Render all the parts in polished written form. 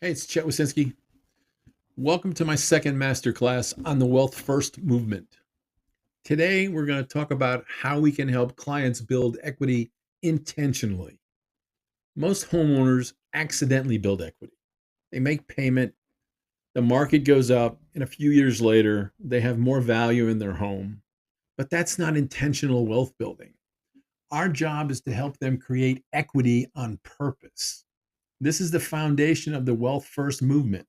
Hey, it's Chet Wasinski. Welcome to my second masterclass on the Wealth First movement. Today, we're going to talk about how we can help clients build equity intentionally. Most homeowners accidentally build equity. They make payment, the market goes up, and a few years later, they have more value in their home. But that's not intentional wealth building. Our job is to help them create equity on purpose. This is the foundation of the Wealth First movement,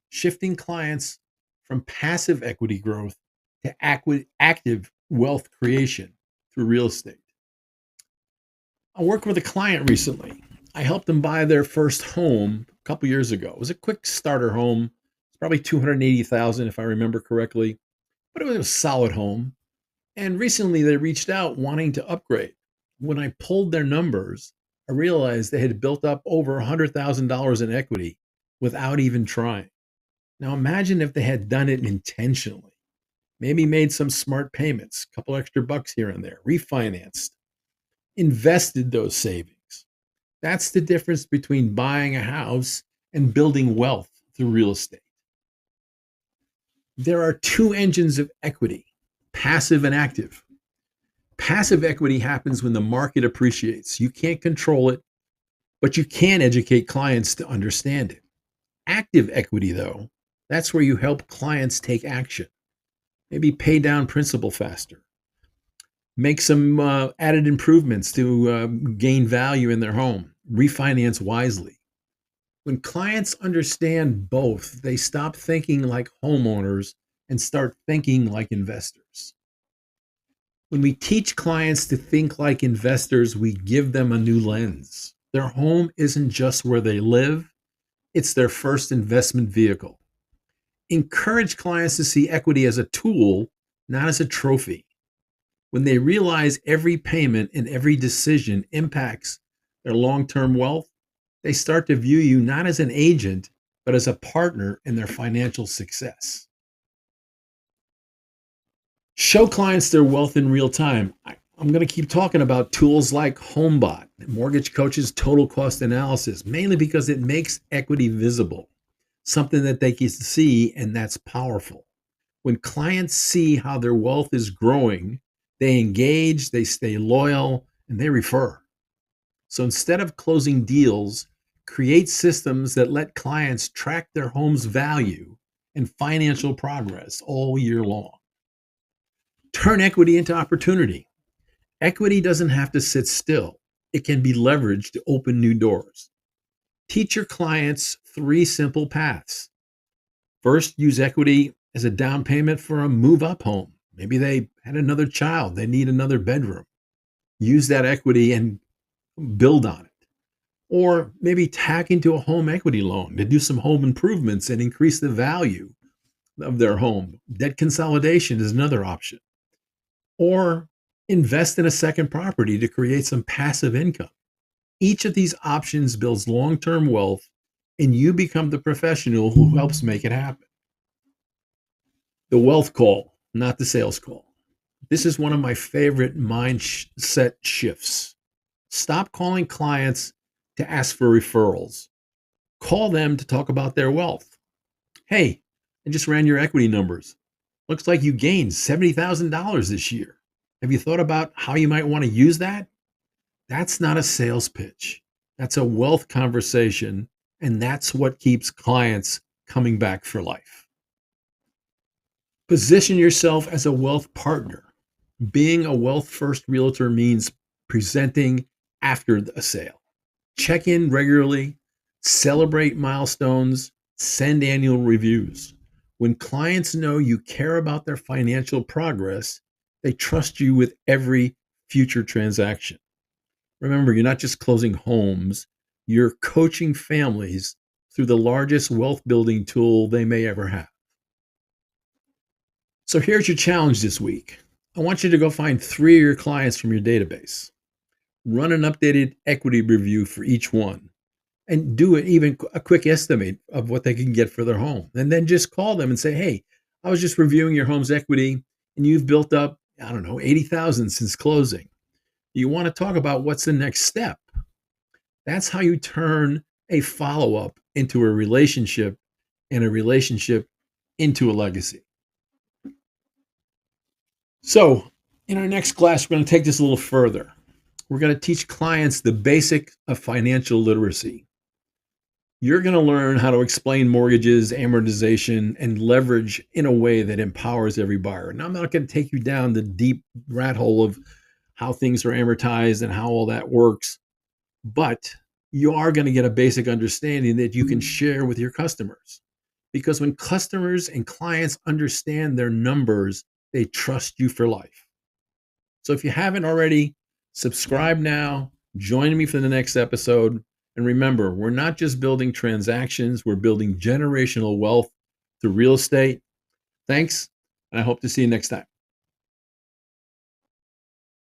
shifting clients from passive equity growth to active wealth creation through real estate. I worked with a client recently. I helped them buy their first home a couple years ago. It was a quick starter home. It's probably 280,000 if I remember correctly, but it was a solid home. And recently they reached out wanting to upgrade. When I pulled their numbers, I realized they had built up over $100,000 in equity without even trying. Now imagine if they had done it intentionally, maybe made some smart payments, a couple extra bucks here and there, refinanced, invested those savings. That's the difference between buying a house and building wealth through real estate. There are two engines of equity, passive and active. Passive equity happens when the market appreciates. You can't control it, but you can educate clients to understand it. Active equity, though, that's where you help clients take action. Maybe pay down principal faster, make some added improvements to gain value in their home, refinance wisely. When clients understand both, they stop thinking like homeowners and start thinking like investors. When we teach clients to think like investors, we give them a new lens. Their home isn't just where they live, it's their first investment vehicle. Encourage clients to see equity as a tool, not as a trophy. When they realize every payment and every decision impacts their long term wealth, they start to view you not as an agent, but as a partner in their financial success. Show clients their wealth in real time. I'm going to keep talking about tools like HomeBot, Mortgage Coach's total cost analysis, mainly because it makes equity visible, something that they can see, and that's powerful. When clients see how their wealth is growing, they engage, they stay loyal, and they refer. So instead of closing deals, create systems that let clients track their home's value and financial progress all year long. Turn equity into opportunity. Equity doesn't have to sit still, it can be leveraged to open new doors. Teach your clients three simple paths. First, use equity as a down payment for a move up home. Maybe they had another child, they need another bedroom. Use that equity and build on it. Or maybe tack into a home equity loan to do some home improvements and increase the value of their home. Debt consolidation is another option. Or invest in a second property to create some passive income. Each of these options builds long term wealth, and you become the professional who helps make it happen. The wealth call, not the sales call. This is one of my favorite mindset shifts. Stop calling clients to ask for referrals. Call them to talk about their wealth. Hey, I just ran your equity numbers. Looks like you gained $70,000 this year. Have you thought about how you might want to use that? That's not a sales pitch. That's a wealth conversation. And that's what keeps clients coming back for life. Position yourself as a wealth partner. Being a wealth first realtor means presenting after a sale. Check in regularly, celebrate milestones, send annual reviews. When clients know you care about their financial progress, they trust you with every future transaction. Remember, you're not just closing homes, you're coaching families through the largest wealth building tool they may ever have. So here's your challenge this week. I want you to go find three of your clients from your database. Run an updated equity review for each one and do even a quick estimate of what they can get for their home. And then just call them and say, hey, I was just reviewing your home's equity and you've built up, I don't know, 80,000 since closing. You want to talk about what's the next step. That's how you turn a follow up into a relationship and a relationship into a legacy. So, in our next class, we're going to take this a little further. We're going to teach clients the basic of financial literacy. You're going to learn how to explain mortgages, amortization, and leverage in a way that empowers every buyer. Now, I'm not going to take you down the deep rat hole of how things are amortized and how all that works, but you are going to get a basic understanding that you can share with your customers. Because when customers and clients understand their numbers, they trust you for life. So if you haven't already, subscribe now, join me for the next episode. And remember, we're not just building transactions, we're building generational wealth through real estate. Thanks, and I hope to see you next time.